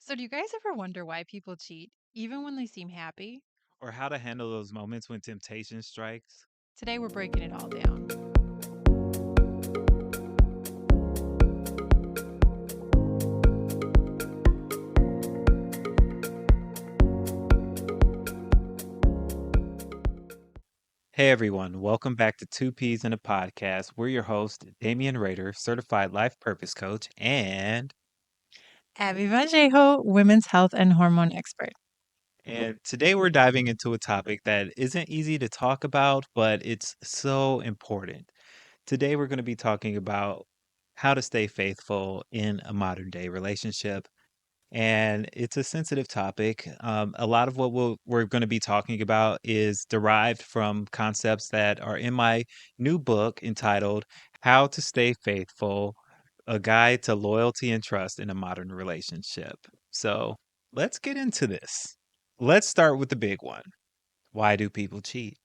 So, do you guys ever wonder why people cheat, even when they seem happy? Or how to handle those moments when temptation strikes. Today, we're breaking it all down. Hey everyone, welcome back to Two Peas in a Podcast. We're your host, Damien Rader, certified life purpose coach, Abby Vallejo, women's health and hormone expert. and today we're diving into a topic that isn't easy to talk about, but it's so important. Today we're going to be talking about how to stay faithful in a modern day relationship. And it's a sensitive topic. A lot of what we're going to be talking about is derived from concepts that are in my new book entitled How to Stay Faithful, A Guide to Loyalty and Trust in a Modern Relationship. So let's get into this. Let's start with the big one. Why do people cheat?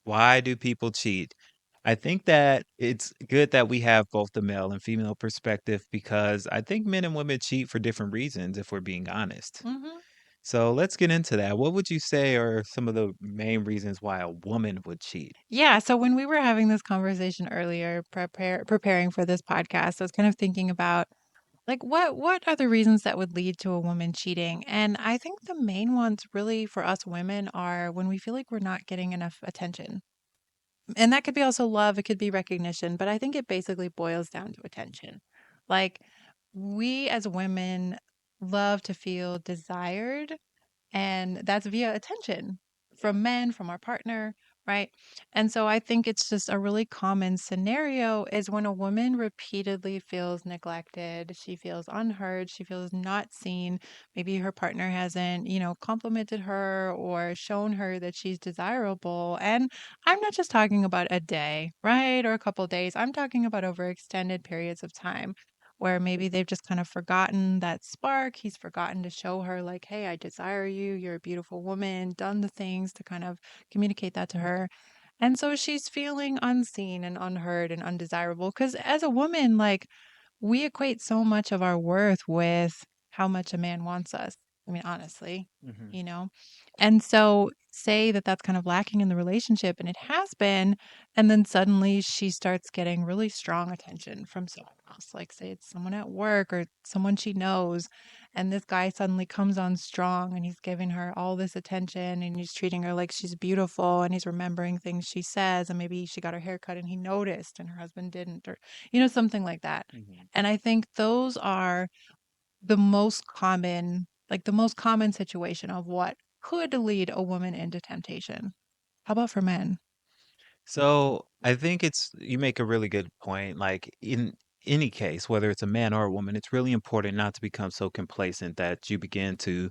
Why do people cheat? I think that it's good that we have both the male and female perspective because I think men and women cheat for different reasons, if we're being honest. hmm So let's get into that. What would you say are some of the main reasons why a woman would cheat? Yeah. So, when we were having this conversation earlier, preparing for this podcast, I was kind of thinking about like what are the reasons that would lead to a woman cheating? And I think the main ones, really, for us women, are when we feel like we're not getting enough attention. And that could be also love, it could be recognition, but I think it basically boils down to attention. Like, we as women love to feel desired, and that's via attention Yeah. from men, from our partner, right? And so I think it's just a really common scenario is when a woman repeatedly feels neglected, she feels unheard, she feels not seen. Maybe her partner hasn't, complimented her or shown her that she's desirable. And I'm not just talking about a day, right? Or a couple days. I'm talking about over extended periods of time where maybe they've just kind of forgotten that spark. He's forgotten to show her, like, hey, I desire you. You're a beautiful woman, done the things to kind of communicate that to her. And so she's feeling unseen and unheard and undesirable. Because as a woman, like, we equate so much of our worth with how much a man wants us. I mean, honestly, Hmm. you know? And so, say that that's kind of lacking in the relationship, and it has been, and then suddenly she starts getting really strong attention from someone else, like say it's someone at work or someone she knows. And this guy suddenly comes on strong and he's giving her all this attention and he's treating her like she's beautiful and he's remembering things she says. And maybe she got her hair cut and he noticed and her husband didn't, or, something like that. Hmm. And I think those are the most common, like the most common situation of what could lead a woman into temptation. How about for men? So I think you make a really good point. Like in any case, whether it's a man or a woman, it's really important not to become so complacent that you begin to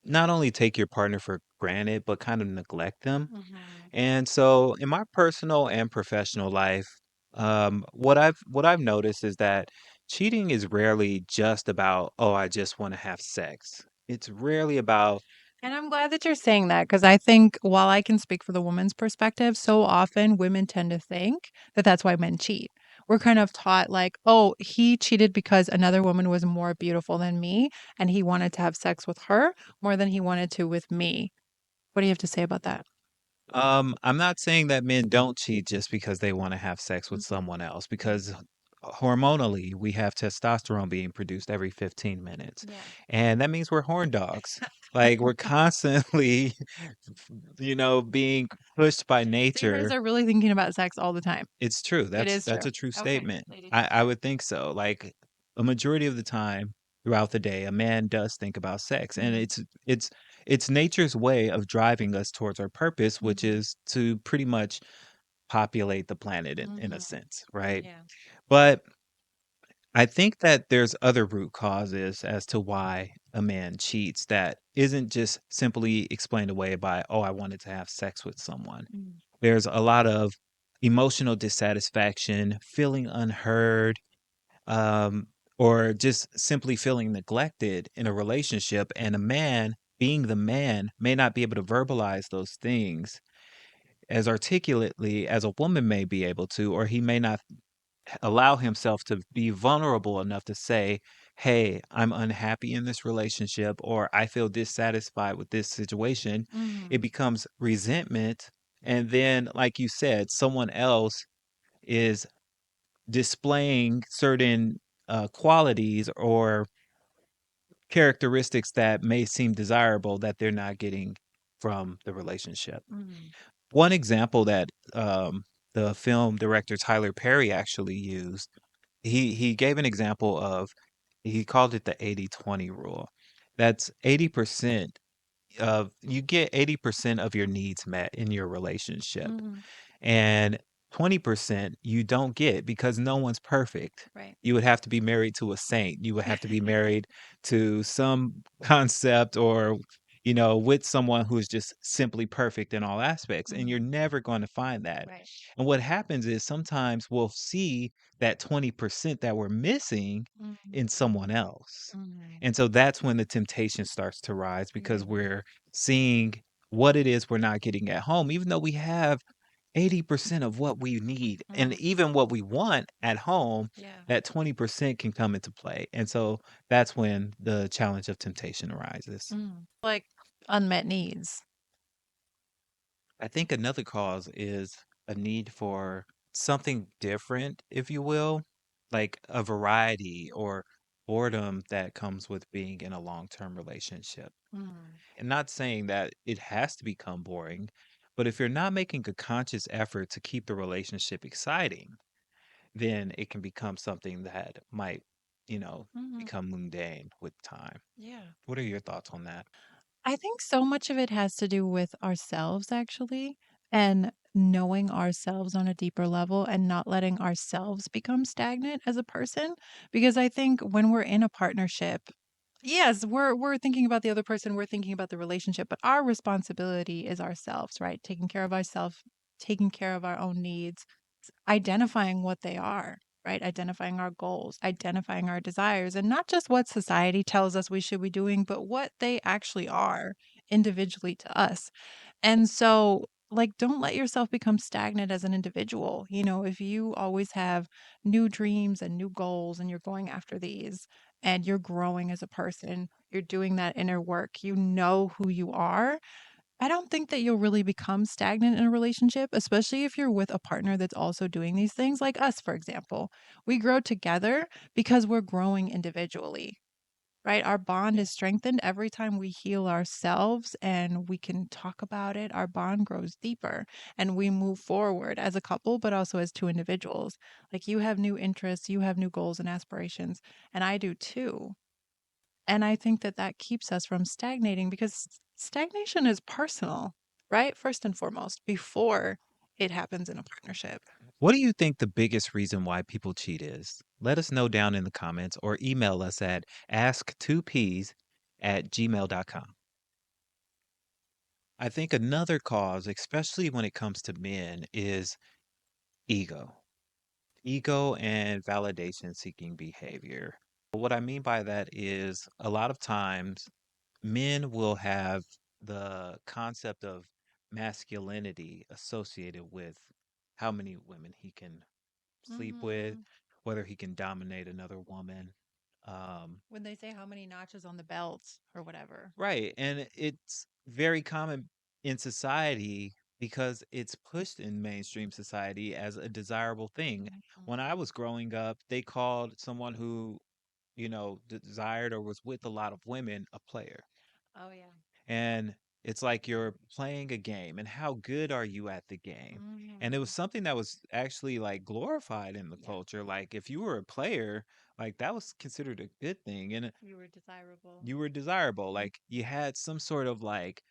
not only take your partner for granted, but kind of neglect them. Mhm. And so in my personal and professional life, what I've noticed is that cheating is rarely just about, oh, I just want to have sex. It's rarely about, And I'm glad that you're saying that because I think while I can speak for the woman's perspective, so often women tend to think that that's why men cheat. We're kind of taught, like, oh, he cheated because another woman was more beautiful than me and he wanted to have sex with her more than he wanted to with me. What do you have to say about that? I'm not saying that men don't cheat just because they want to have sex with Mhm. someone else, Yeah. because hormonally we have testosterone being produced every 15 minutes. Yeah. And that means we're horn dogs. Like we're constantly, being pushed by So you guys nature. are really thinking about sex all the time. It's true. It That's is that's true. a true Okay. statement. Ladies I first. would think so. Like a majority of the time throughout the day, a man does think about sex, and Mhm. it's nature's way of driving us towards our purpose, which Mhm. is to pretty much populate the planet in a Mhm. sense, right? Yeah. But I think that there's other root causes as to why a man cheats that isn't just simply explained away by, oh, I wanted to have sex with someone. Mm. There's a lot of emotional dissatisfaction, feeling unheard, um, or just simply feeling neglected in a relationship. And a man, being the man, may not be able to verbalize those things as articulately as a woman may be able to, or he may not allow himself to be vulnerable enough to say, hey, I'm unhappy in this relationship or I feel dissatisfied with this situation, it Mhm. becomes resentment. And then, like you said, someone else is displaying certain qualities or characteristics that may seem desirable that they're not getting from the relationship. Mhm. One example that the film director Tyler Perry actually used, he gave an example of, he called it the 80-20 rule. That's 80% of you get 80% of your needs met in your relationship. Mhm. And 20% you don't get because no one's perfect. Right. You would have to be married to a saint. You would have to be married to some concept or, with someone who is just simply perfect in all aspects. And you're Mhm. never going to find that. Right. And what happens is sometimes we'll see that 20% that we're missing Mhm. in someone else. Mhm. And so that's when the temptation starts to rise because Yeah. we're seeing what it is we're not getting at home, even though we have 80% of what we need and Mhm. even what we want at home, Yeah. that 20% can come into play. And so that's when the challenge of temptation arises. Like unmet needs. I think another cause is a need for something different, if you will, like a variety or boredom that comes with being in a long-term relationship. Mhm. And not saying that it has to become boring, but if you're not making a conscious effort to keep the relationship exciting, then it can become something that might, you know, Mhm. become mundane with time. Yeah. What are your thoughts on that? I think so much of it has to do with ourselves actually, and knowing ourselves on a deeper level and not letting ourselves become stagnant as a person. Because I think when we're in a partnership, yes, we're thinking about the other person, we're thinking about the relationship, but our responsibility is ourselves, right? Taking care of ourselves, taking care of our own needs, identifying what they are, right? Identifying our goals, identifying our desires, and not just what society tells us we should be doing, but what they actually are individually to us. And so, like, don't let yourself become stagnant as an individual. If you always have new dreams and new goals and you're going after these and you're growing as a person, you're doing that inner work, you know who you are. I don't think that you'll really become stagnant in a relationship, especially if you're with a partner that's also doing these things, like us, for example. We grow together because we're growing individually, right? Our bond Yeah. is strengthened every time we heal ourselves and we can talk about it. Our bond grows deeper and we move forward as a couple, but also as two individuals. Like you have new interests, you have new goals and aspirations, and I do too. And I think that that keeps us from stagnating because stagnation is personal, right? First and foremost, before it happens in a partnership. What do you think the biggest reason why people cheat is? Let us know down in the comments or email us at ask2ps@gmail.com. I think another cause, especially when it comes to men, is ego. Ego and validation seeking behavior. What I mean by that is a lot of times men will have the concept of masculinity associated with how many women he can sleep with, Hmm. whether he can dominate another woman. Um, When they say how many notches on the belt or whatever. right. And it's very common in society because it's pushed in mainstream society as a desirable thing. Mhm. When I was growing up, they called someone who, desired or was with a lot of women a player. Oh, yeah. And it's like you're playing a game, and how good are you at the game? And it was Hmm. something that was actually like glorified in the Yeah. culture. Like if you were a player, like that was considered a good thing. And You were desirable. you were desirable. Mm. Like you had some sort of like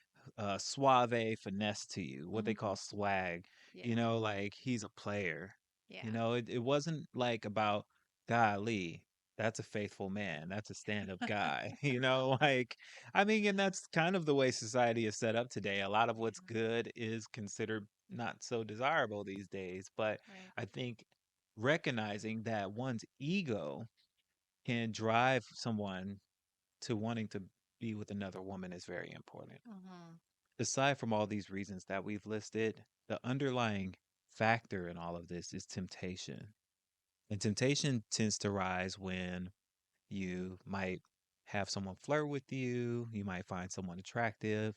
suave finesse to you, what they call Mhm. swag. Yeah. Like he's a player. Yeah. It wasn't like about golly, that's a faithful man. That's a stand-up guy. Like I mean, and that's kind of the way society is set up today. A lot of what's Yeah. good is considered not so desirable these days. But Right. I think recognizing that one's ego can drive someone to wanting to be with another woman is very important. Hmm. Aside from all these reasons that we've listed, the underlying factor in all of this is temptation. And temptation tends to rise when You might have someone flirt with you, you might find someone attractive,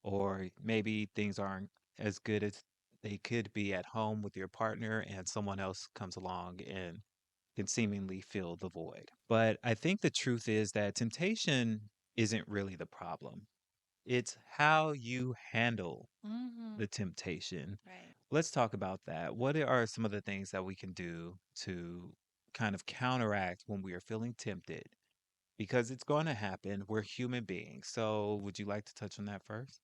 or maybe things aren't as good as they could be at home with your partner, and someone else comes along and can seemingly fill the void. But I think the truth is that temptation isn't really the problem. It's how you handle Hmm. the temptation. Right. Let's talk about that. What are some of the things that we can do to kind of counteract when we are feeling tempted? Because it's going to happen. We're human beings. So, would you like to touch on that first?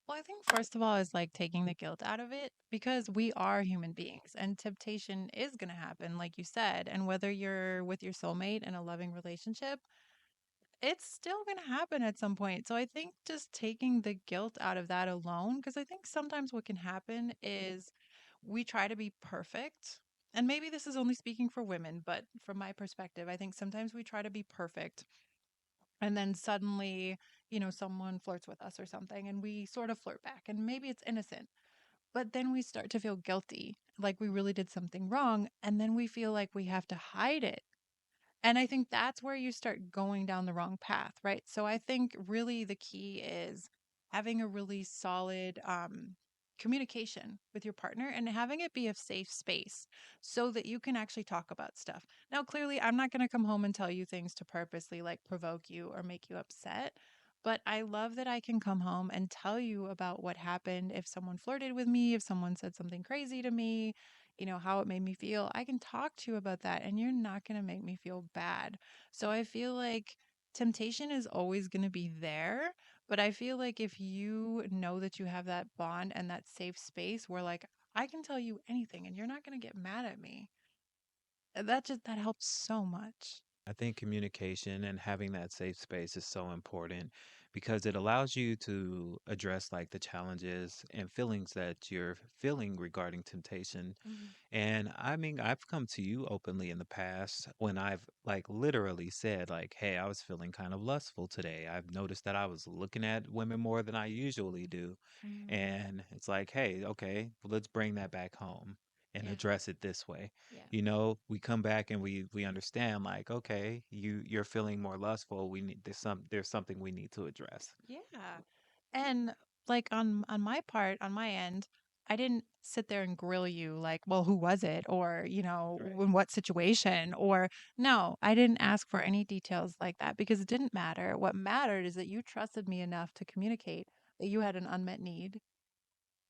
Well, I think first of all is like taking the guilt out of it because we are human beings and temptation is going to happen, like you said. And whether you're with your soulmate in a loving relationship, it's still going to happen at some point. So I think just taking the guilt out of that alone, because I think sometimes what can happen is we try to be perfect. And maybe this is only speaking for women, but from my perspective, I think sometimes we try to be perfect and then suddenly, someone flirts with us or something and we sort of flirt back and maybe it's innocent, but then we start to feel guilty, like we really did something wrong, and then we feel like we have to hide it. And I think that's where you start going down the wrong path, right? So I think really the key is having a really solid communication with your partner and having it be a safe space so that you can actually talk about stuff. Now, clearly, I'm not going to come home and tell you things to purposely like provoke you or make you upset. But I love that I can come home and tell you about what happened if someone flirted with me, if someone said something crazy to me, how it made me feel. I can talk to you about that and you're not going to make me feel bad. So I feel like temptation is always going to be there. But I feel like if you know that you have that bond and that safe space where, like, I can tell you anything and you're not going to get mad at me, that helps so much. I think communication and having that safe space is so important because it allows you to address like the challenges and feelings that you're feeling regarding temptation. Hmm. And I mean, I've come to you openly in the past when I've like literally said like, "Hey, I was feeling kind of lustful today. I've noticed that I was looking at women more than I usually do." Hmm. And it's like, "Hey, okay, well, let's bring that back home and Yeah. address it this way." Yeah. We come back and we understand like, "Okay, you're feeling more lustful. We need there's something we need to address." Yeah. And like on my part, on my end, I didn't sit there and grill you like, well, who was it? Or, Right. in what situation? Or no, I didn't ask for any details like that because it didn't matter. What mattered is that you trusted me enough to communicate that you had an unmet need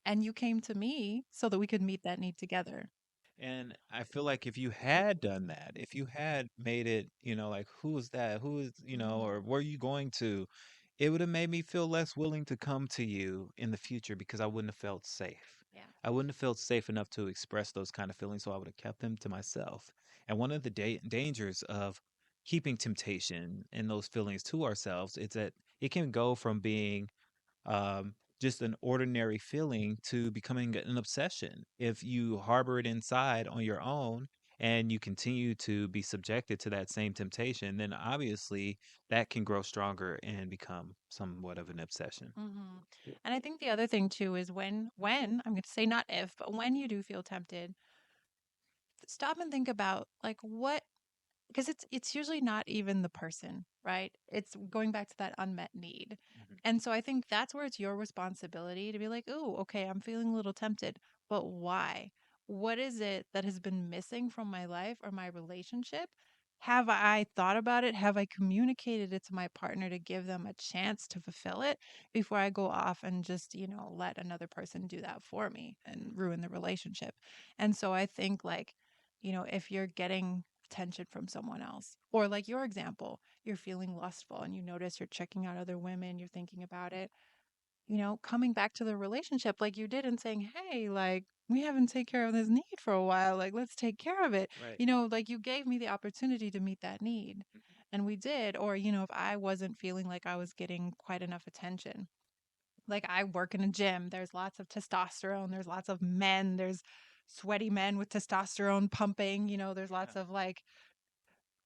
and you came to me so that we could meet that need together. And I feel like if you had done that, if you had made it, like, who is that? Who is, or Hmm. where are you going to? It would have made me feel less willing to come to you in the future because I wouldn't have felt safe. Yeah. I wouldn't have felt safe enough to express those kind of feelings, so I would have kept them to myself. And one of the dangers of keeping temptation and those feelings to ourselves is that it can go from being just an ordinary feeling to becoming an obsession. If you harbor it inside on your own and you continue to be subjected to that same temptation, then obviously that can grow stronger and become somewhat of an obsession. Hmm. And I think the other thing too is when I'm going to say not if, but when you do feel tempted, stop and think about like what, because it's usually not even the person, right? It's going back to that unmet need. Mhm. And so I think that's where it's your responsibility to be like, "Oh, okay, I'm feeling a little tempted, but why? What is it that has been missing from my life or my relationship? Have I thought about it? Have I communicated it to my partner to give them a chance to fulfill it before I go off and just, let another person do that for me and ruin the relationship?" And so I think like, if you're getting attention from someone else. Or like your example, you're feeling lustful and you notice you're checking out other women, you're thinking about it, coming back to the relationship like you did and saying, "Hey, like we haven't taken care of this need for a while. Like let's take care of it." Right. Like you gave me the opportunity to meet that need. Mhm. And we did. Or, if I wasn't feeling like I was getting quite enough attention. Like I work in a gym, there's lots of testosterone, there's lots of men, there's sweaty men with testosterone pumping, there's Yeah. lots of like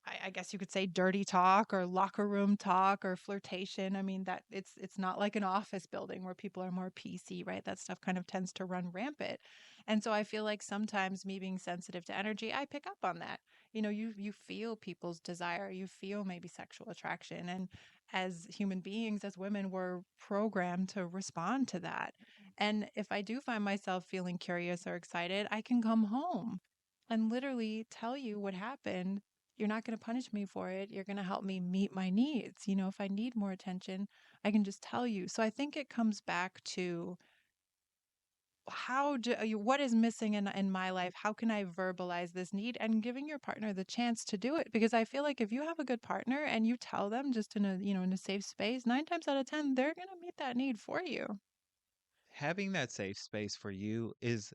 I guess you could say dirty talk or locker room talk or flirtation. I mean that it's not like an office building where people are more PC, right? That stuff kind of tends to run rampant. And so I feel like sometimes me being sensitive to energy, I pick up on that. you feel people's desire, you feel maybe sexual attraction, and as human beings, as women, we're programmed to respond to that. And if I do find myself feeling curious or excited, I can come home and literally tell you what happened. You're not going to punish me for it. You're going to help me meet my needs. If I need more attention, I can just tell you. So I think it comes back to what is missing in my life? How can I verbalize this need, and giving your partner the chance to do it? Because I feel like if you have a good partner and you tell them just in a safe space, 9 times out of 10, they're going to meet that need for you. Having that safe space for you is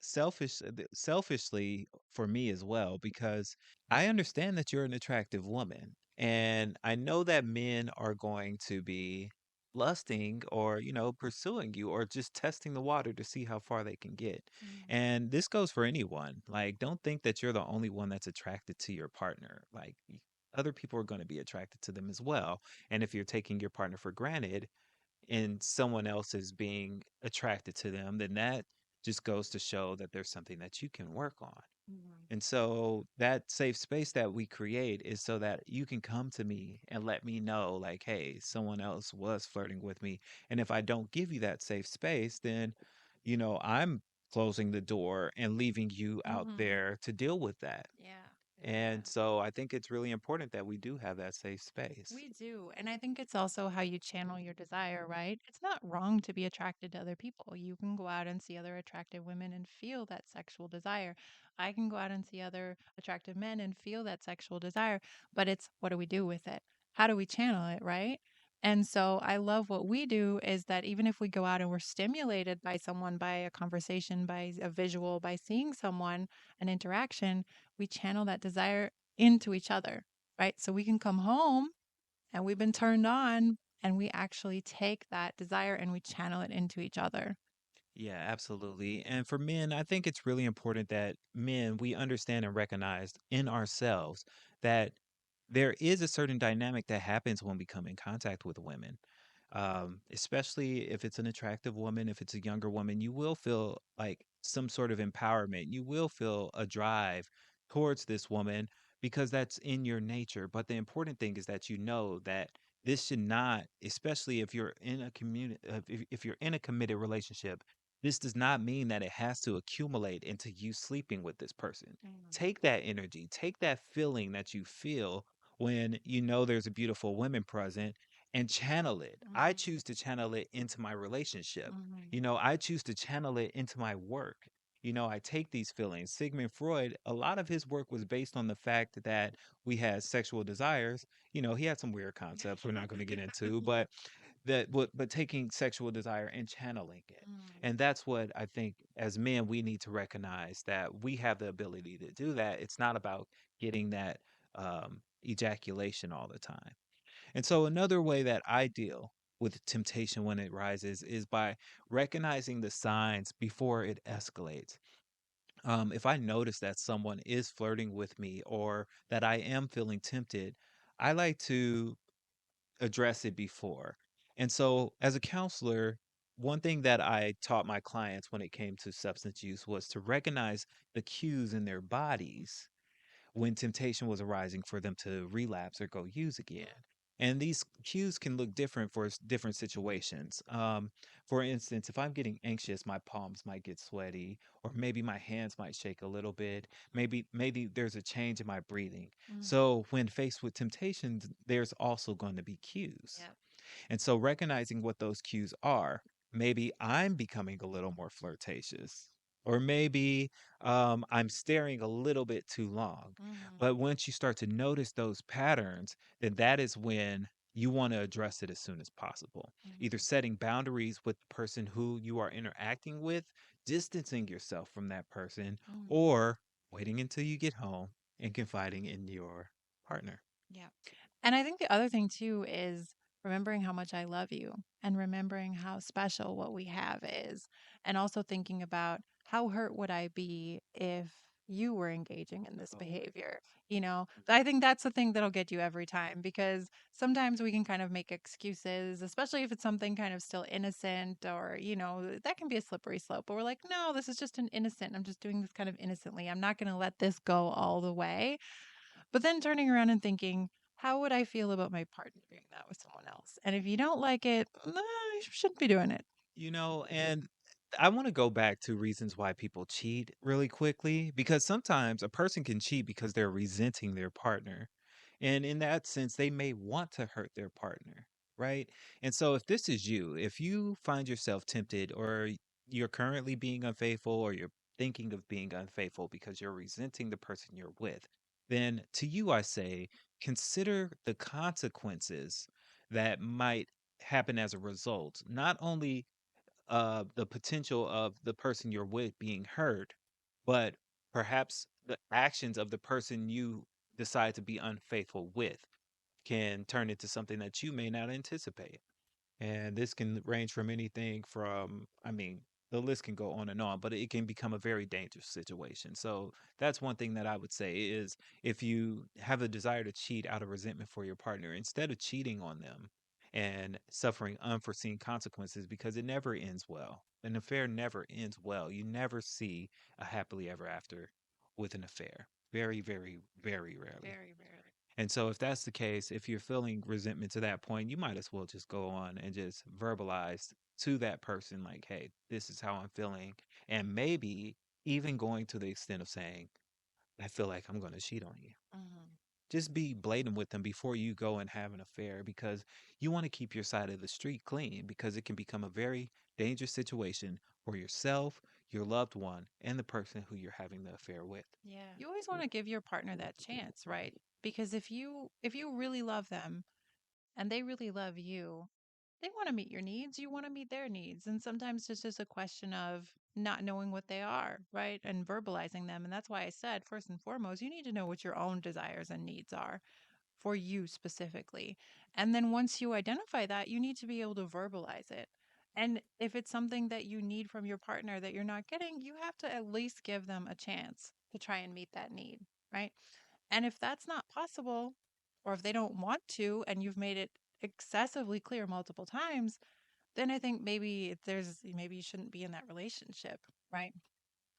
selfishly for me as well, because I understand that you're an attractive woman, and I know that men are going to be lusting or pursuing you or just testing the water to see how far they can get. Mm, And this goes for anyone. Like, don't think that you're the only one that's attracted to your partner. Like, other people are going to be attracted to them as well. And if you're taking your partner for granted and someone else is being attracted to them, then that just goes to show that there's something that you can work on. mhm, And so that safe space that we create is so that you can come to me and let me know, like, hey, someone else was flirting with me. And if I don't give you that safe space, then, I'm closing the door and leaving you out mhm. there to deal with that. Yeah. And Yeah. so I think it's really important that we do have that safe space. We do. And I think it's also how you channel your desire, right? It's not wrong to be attracted to other people. You can go out and see other attractive women and feel that sexual desire. I can go out and see other attractive men and feel that sexual desire. But it's what do we do with it? How do we channel it, right? And so I love what we do is that even if we go out and we're stimulated by someone, by a conversation, by a visual, by seeing someone, an interaction, we channel that desire into each other, right? So we can come home and we've been turned on, and we actually take that desire and we channel it into each other. Yeah, absolutely. And for men, I think it's really important that men, we understand and recognize in ourselves that there is a certain dynamic that happens when we come in contact with women. Especially if it's an attractive woman, if it's a younger woman, you will feel like some sort of empowerment. You will feel a drive towards this woman because that's in your nature. But the important thing is that you know that this should not, especially if you're in a community, if you're in a committed relationship, this does not mean that it has to accumulate into you sleeping with this person. Mm, Take that energy, take that feeling that you feel when you know there's a beautiful woman present and channel it. I mhm, choose to channel it into my relationship. mhm, I choose to channel it into my work. I take these feelings. Sigmund Freud, a lot of his work was based on the fact that we had sexual desires. He had some weird concepts we're not going to get into, but taking sexual desire and channeling it. mm, And that's what I think as men we need to recognize, that we have the ability to do that. It's not about getting that ejaculation all the time. And so another way that I deal with temptation when it rises is by recognizing the signs before it escalates. If I notice that someone is flirting with me or that I am feeling tempted, I like to address it before. And so, as a counselor, one thing that I taught my clients when it came to substance use was to recognize the cues in their bodies when temptation was arising for them to relapse or go use again. And these cues can look different for different situations. For instance, if I'm getting anxious, my palms might get sweaty, or maybe my hands might shake a little bit. Maybe there's a change in my breathing. mhm. So when faced with temptations, there's also going to be cues. Yep. And so recognizing what those cues are, maybe I'm becoming a little more flirtatious, or maybe I'm staring a little bit too long. Mhm, But once you start to notice those patterns, then that is when you want to address it as soon as possible. Either mhm, setting boundaries with the person who you are interacting with, distancing yourself from that person, mhm. or waiting until you get home and confiding in your partner. Yeah. And I think the other thing too is remembering how much I love you and remembering how special what we have is. And also thinking about how hurt would I be if you were engaging in this behavior? I think that's the thing that'll get you every time, because sometimes we can kind of make excuses, especially if it's something kind of still innocent, or that can be a slippery slope, but we're like, no, this is just an innocent, I'm just doing this kind of innocently, I'm not going to let this go all the way. But then turning around and thinking, how would I feel about my partner doing that with someone else? And if you don't like it, nah, you shouldn't be doing it. And I want to go back to reasons why people cheat really quickly, because sometimes a person can cheat because they're resenting their partner. And in that sense, they may want to hurt their partner, right? And so if this is you, if you find yourself tempted, or you're currently being unfaithful, or you're thinking of being unfaithful because you're resenting the person you're with, then to you I say, consider the consequences that might happen as a result. Not only the potential of the person you're with being hurt, but perhaps the actions of the person you decide to be unfaithful with can turn into something that you may not anticipate. And this can range from anything from, I mean, the list can go on and on, but it can become a very dangerous situation. So that's one thing that I would say is, if you have a desire to cheat out of resentment for your partner, instead of cheating on them and suffering unforeseen consequences, because it never ends well. An affair never ends well. You never see a happily ever after with an affair. Very, very, very rarely. Very rarely. And so if that's the case, if you're feeling resentment to that point, you might as well just go on and just verbalize to that person, like, hey, this is how I'm feeling. And maybe even going to the extent of saying, I feel like I'm going to cheat on you. Hmm. Just be blatant with them before you go and have an affair, because you want to keep your side of the street clean, because it can become a very dangerous situation for yourself, your loved one, and the person who you're having the affair with. Yeah. You always want to give your partner that chance, right? Because if you really love them and they really love you, they want to meet your needs, you want to meet their needs. And sometimes it's just a question of not knowing what they are, right? And verbalizing them. And that's why I said, first and foremost, you need to know what your own desires and needs are for you specifically. And then once you identify that, you need to be able to verbalize it. And if it's something that you need from your partner that you're not getting, you have to at least give them a chance to try and meet that need, right? And if that's not possible, or if they don't want to, and you've made it excessively clear multiple times, then I think maybe you shouldn't be in that relationship, right?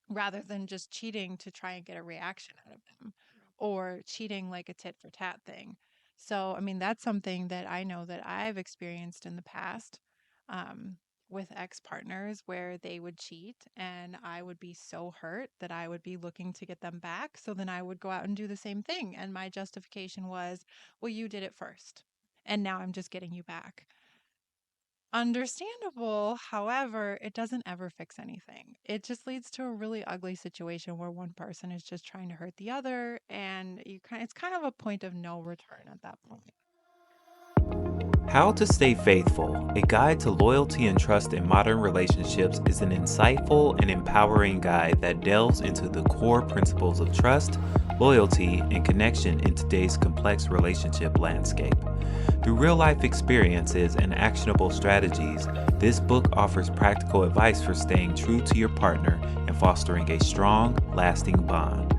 Rather than just cheating to try and get a reaction out of them, or cheating like a tit for tat thing. So, I mean, that's something that I know that I've experienced in the past, um, with ex partners, where they would cheat and I would be so hurt that I would be looking to get them back. So then I would go out and do the same thing. And my justification was, well, you did it first. And now I'm just getting you back. Understandable. However, it doesn't ever fix anything. It just leads to a really ugly situation where one person is just trying to hurt the other, and it's kind of a point of no return at that point. How to Stay Faithful, a guide to loyalty and trust in modern relationships, is an insightful and empowering guide that delves into the core principles of trust, loyalty, and connection in today's complex relationship landscape. Through real life experiences and actionable strategies, this book offers practical advice for staying true to your partner and fostering a strong, lasting bond.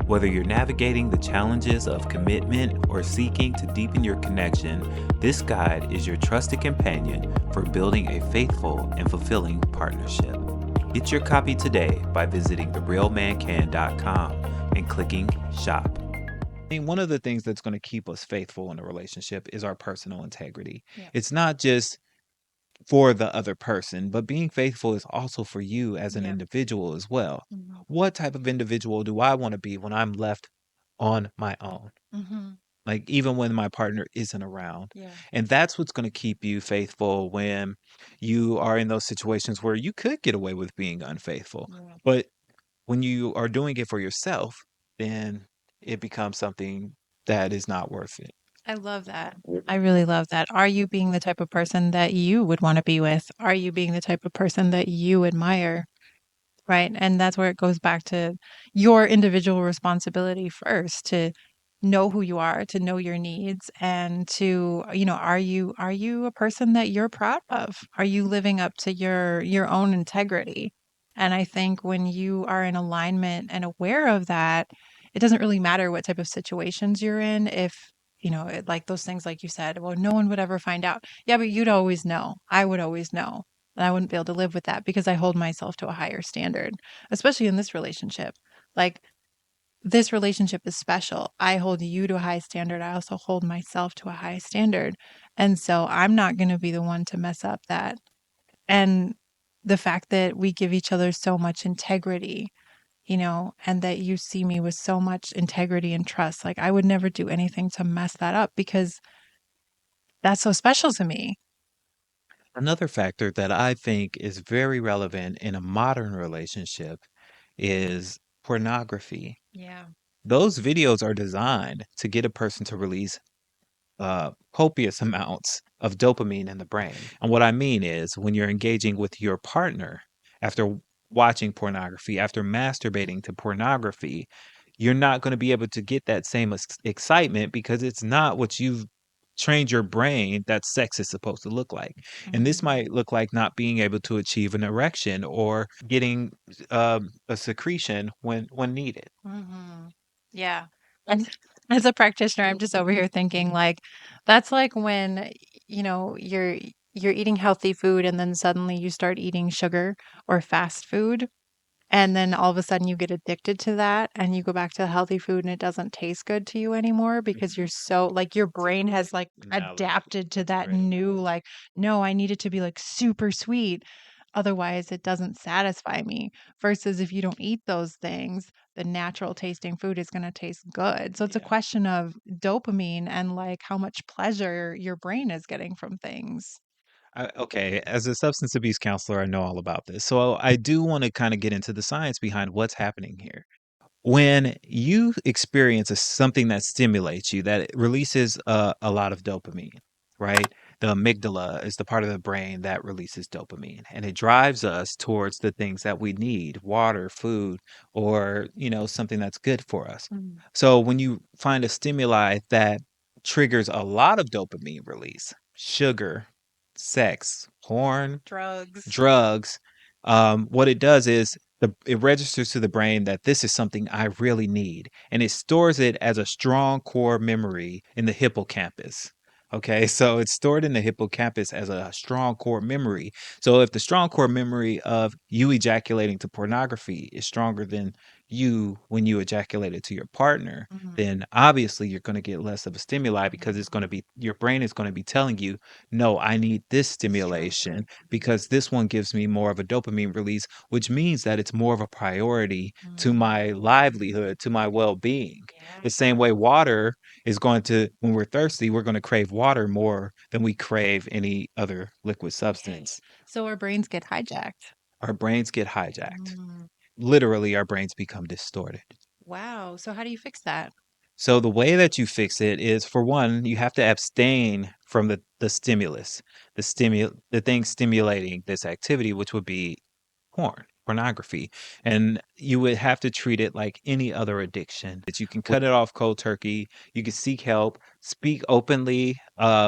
Whether you're navigating the challenges of commitment or seeking to deepen your connection, this guide is your trusted companion for building a faithful and fulfilling partnership. Get your copy today by visiting therealmancan.com and clicking shop. I mean, one of the things that's going to keep us faithful in a relationship is our personal integrity. Yeah. It's not just for the other person, but being faithful is also for you as an Yeah. individual as well. Hmm. What type of individual do I want to be when I'm left on my own? Hmm. Like, even when my partner isn't around. Yeah. And that's what's going to keep you faithful when you are in those situations where you could get away with being unfaithful. Yeah. But when you are doing it for yourself, then it becomes something that is not worth it. I love that. I really love that. Are you being the type of person that you would want to be with? Are you being the type of person that you admire? Right. And that's where it goes back to your individual responsibility first, to know who you are, to know your needs, and to, are you a person that you're proud of? Are you living up to your own integrity? And I think when you are in alignment and aware of that, it doesn't really matter what type of situations you're in if, like those things like you said, well, no one would ever find out. Yeah, but you'd always know. I would always know. And I wouldn't be able to live with that because I hold myself to a higher standard, especially in this relationship. Like this relationship is special. I hold you to a high standard. I also hold myself to a high standard. And so I'm not going to be the one to mess up that. And the fact that we give each other so much integrity, and that you see me with so much integrity and trust, like I would never do anything to mess that up because that's so special to me. Another factor that I think is very relevant in a modern relationship is pornography. Yeah. Those videos are designed to get a person to release copious amounts of dopamine in the brain. And what I mean is when you're engaging with your partner after watching pornography, after masturbating to pornography, you're not going to be able to get that same excitement because it's not what you've trained your brain that sex is supposed to look like. And this Mhm. might look like not being able to achieve an erection or getting a secretion when needed. Mhm. Yeah. And as a practitioner, I'm just over here thinking like that's like when you're eating healthy food and then suddenly you start eating sugar or fast food. And then all of a sudden you get addicted to that and you go back to healthy food and it doesn't taste good to you anymore because you're Mhm. so like your brain has like Analogy. adapted to That's a that great new analogy. like, no, I need it to be like super sweet. Otherwise it doesn't satisfy me. Versus if you don't eat those things, the natural tasting food is going to taste good. So it's a Yeah. question of dopamine and like how much pleasure your brain is getting from things. Okay, as a substance abuse counselor, I know all about this. So I do want to kind of get into the science behind what's happening here. When you experience something that stimulates you, that it releases a lot of dopamine, right? The amygdala is the part of the brain that releases dopamine, and it drives us towards the things that we need, water, food, or, something that's good for us. Mm. So when you find a stimuli that triggers a lot of dopamine release, sugar, sex, porn, Drugs. drugs, what it does is it registers to the brain that this is something I really need, and it stores it as a strong core memory in the hippocampus. Okay, so it's stored in the hippocampus as a strong core memory. So if the strong core memory of you ejaculating to pornography is stronger than you when you ejaculated to your partner, Mhm. then obviously you're going to get less of a stimuli because it's going to Mhm. be your brain is going to be telling you, no, I need this Stronger. stimulation because this one gives me more of a dopamine release, which means that it's more of a priority to Mhm. my livelihood, to my well being. Yeah. The same way water is going to, when we're thirsty, we're going to crave water more than we crave any other liquid Yes. substance. So our brains get hijacked. Our brains get hijacked. Mm. Literally, our brains become distorted. Wow. So how do you fix that? So the way that you fix it is, for one, you have to abstain from the stimulus, the thing stimulating this activity, which would be pornography. And you would have to treat it like any other addiction. That you can cut it off cold turkey, you can seek help, speak openly,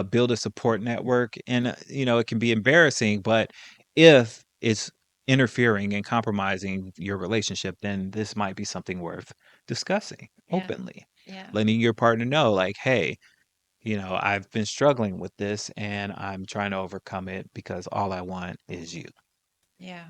build a support network, and it can be embarrassing, but if it's interfering and compromising your relationship, then this might be something worth discussing Yeah. openly, Yeah. letting your partner know, like, hey, I've been struggling with this and I'm trying to overcome it because all I want is you. Yeah.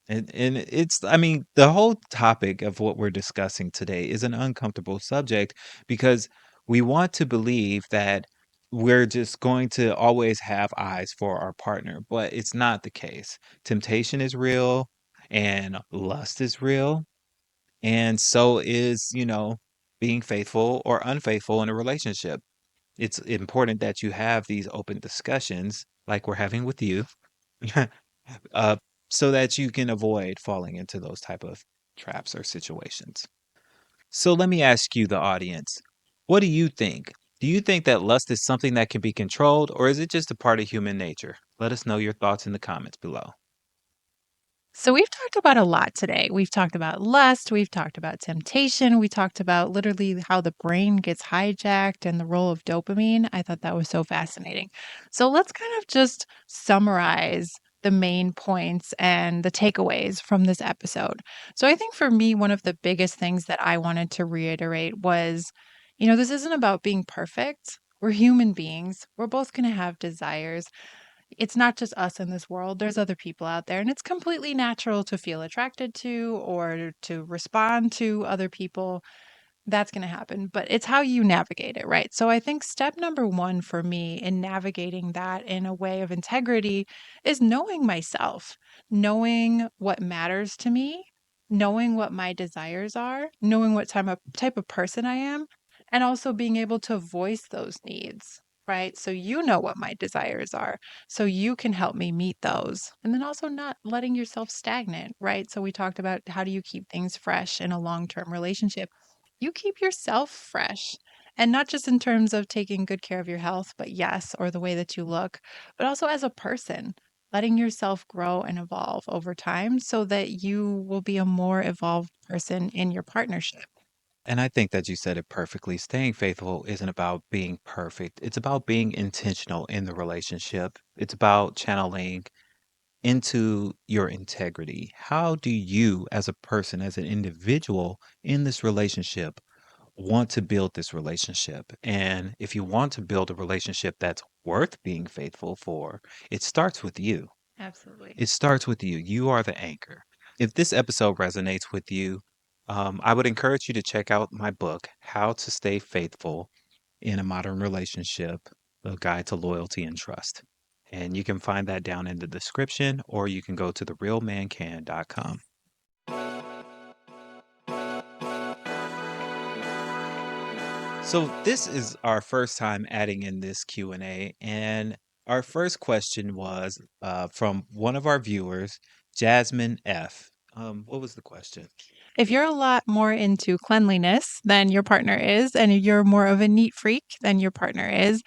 And it's, I mean, the whole topic of what we're discussing today is an uncomfortable subject because we want to believe that we're just going to always have eyes for our partner, but it's not the case. Temptation is real and lust is real, and so is, being faithful or unfaithful in a relationship. It's important that you have these open discussions like we're having with you, uh, so that you can avoid falling into those type of traps or situations. So let me ask you, the audience, what do you think? Do you think that lust is something that can be controlled, or is it just a part of human nature? Let us know your thoughts in the comments below. So we've talked about a lot today. We've talked about lust, we've talked about temptation, we talked about literally how the brain gets hijacked and the role of dopamine. I thought that was so fascinating. So let's kind of just summarize the main points and the takeaways from this episode. So I think for me, one of the biggest things that I wanted to reiterate was, this isn't about being perfect. We're human beings. We're both going to have desires. It's not just us in this world. There's other people out there, and it's completely natural to feel attracted to or to respond to other people. That's going to happen, but it's how you navigate it, right? So I think step number one for me in navigating that in a way of integrity is knowing myself, knowing what matters to me, knowing what my desires are, knowing what type of person I am, and also being able to voice those needs. Right. So you know what my desires are. So you can help me meet those. And then also not letting yourself stagnant. Right. So we talked about how do you keep things fresh in a long term relationship. You keep yourself fresh. And not just in terms of taking good care of your health, but yes, or the way that you look, but also as a person, letting yourself grow and evolve over time so that you will be a more evolved person in your partnership. And I think that you said it perfectly. Staying faithful isn't about being perfect. It's about being intentional in the relationship. It's about channeling into your integrity. How do you, as a person, as an individual in this relationship, want to build this relationship? And if you want to build a relationship that's worth being faithful for, it starts with you. Absolutely. It starts with you. You are the anchor. If this episode resonates with you, I would encourage you to check out my book, How to Stay Faithful in a Modern Relationship, A Guide to Loyalty and Trust. And you can find that down in the description, or you can go to therealmancan.com. So this is our first time adding in this Q&A, and our first question was from one of our viewers, Jasmine F. What was the question? If you're a lot more into cleanliness than your partner is, and you're more of a neat freak than your partner is,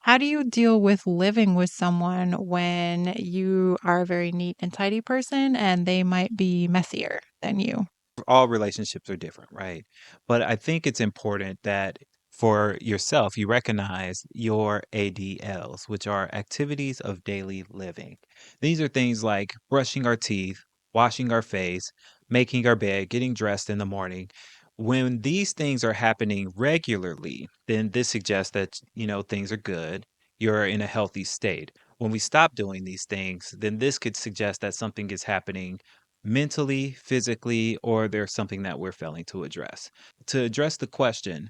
how do you deal with living with someone when you are a very neat and tidy person and they might be messier than you? All relationships are different, right? But I think it's important that for yourself, you recognize your ADLs, which are activities of daily living. These are things like brushing our teeth, washing our face, making our bed, getting dressed in the morning. When these things are happening regularly, then this suggests that, things are good. You're in a healthy state. When we stop doing these things, then this could suggest that something is happening mentally, physically, or there's something that we're failing to address. To address the question,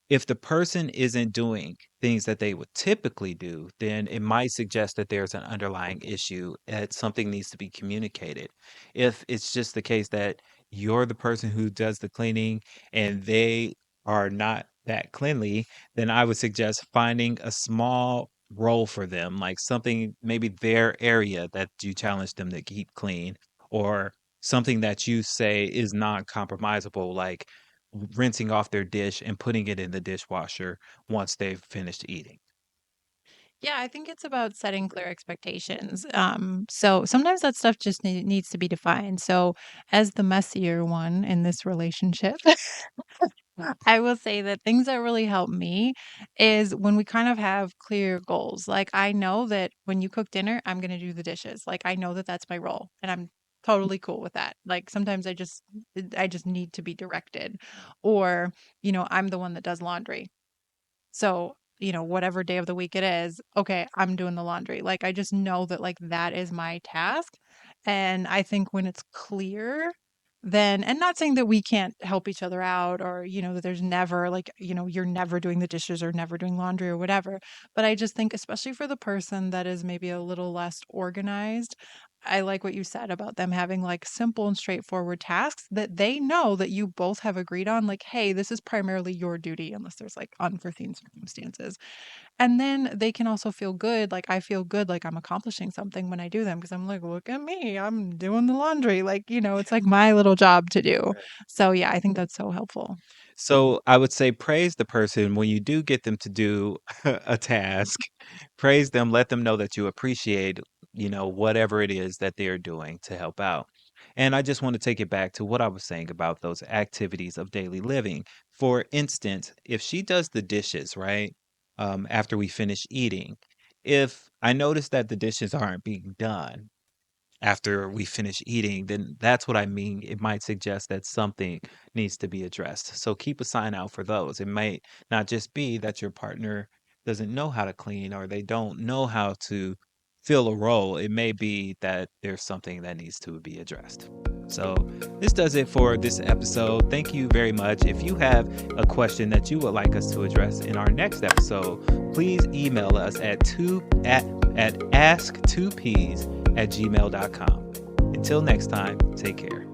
if the person isn't doing things that they would typically do, then it might suggest that there's an underlying issue that something needs to be communicated. If it's just the case that you're the person who does the cleaning and they are not that cleanly, then I would suggest finding a small role for them, like something, maybe their area that you challenge them to keep clean, or something that you say is non-compromisable, like rinsing off their dish and putting it in the dishwasher once they've finished eating. Yeah, I think it's about setting clear expectations. So sometimes that stuff just needs to be defined. So, as the messier one in this relationship, I will say that things that really help me is when we kind of have clear goals. Like, I know that when you cook dinner, I'm going to do the dishes. Like, I know that that's my role, and I'm totally cool with that. Like, sometimes I just need to be directed, or I'm the one that does laundry. So, whatever day of the week it is, okay, I'm doing the laundry. Like, I just know that, like, that is my task. And I think when it's clear, then, and not saying that we can't help each other out or, that there's never, like, you're never doing the dishes or never doing laundry or whatever. But I just think, especially for the person that is maybe a little less organized, I like what you said about them having like simple and straightforward tasks that they know that you both have agreed on. Like, hey, this is primarily your duty unless there's like unforeseen circumstances. And then they can also feel good. Like, I feel good, like I'm accomplishing something when I do them because I'm like, look at me, I'm doing the laundry. Like, it's like my little job to do. So, yeah, I think that's so helpful. So I would say praise the person when you do get them to do a task. Praise them, let them know that you appreciate, whatever it is that they're doing to help out. And I just want to take it back to what I was saying about those activities of daily living. For instance, if she does the dishes, right? After we finish eating, if I notice that the dishes aren't being done, after we finish eating, then that's what I mean. It might suggest that something needs to be addressed. So keep a sign out for those. It might not just be that your partner doesn't know how to clean or they don't know how to fill a role. It may be that there's something that needs to be addressed. So, this does it for this episode. Thank you very much. If you have a question that you would like us to address in our next episode, please email us at ask2ps@gmail.com. Until next time, take care.